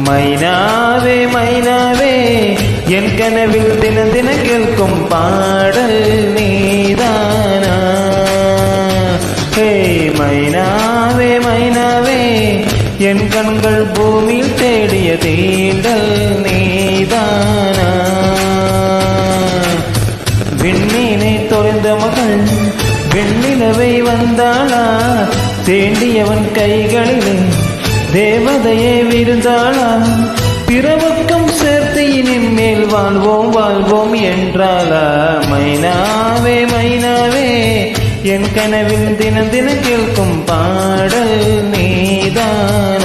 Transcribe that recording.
மைனாவே மைனாவே என் கனவில் தினம் தினம் கேட்கும் பாடல் நீதானா? ஹே மைனாவே மைனாவே என் கண்கள் பூமியில் தேடிய தீண்டல் நீதானா? விண்மீனை தொலைந்த மகள் வெண்ணிலவை வந்தாளா? தேண்டியவன் கைகளிலே தேவதையே விருந்தாளா? பிறவுக்கும் சேர்த்து இனிமேல் வாழ்வோம் வாழ்வோம் என்றாளா? மைனாவே மைனாவே என் கனவில் தினம் தினம் கேட்கும் பாடல் நீதான்.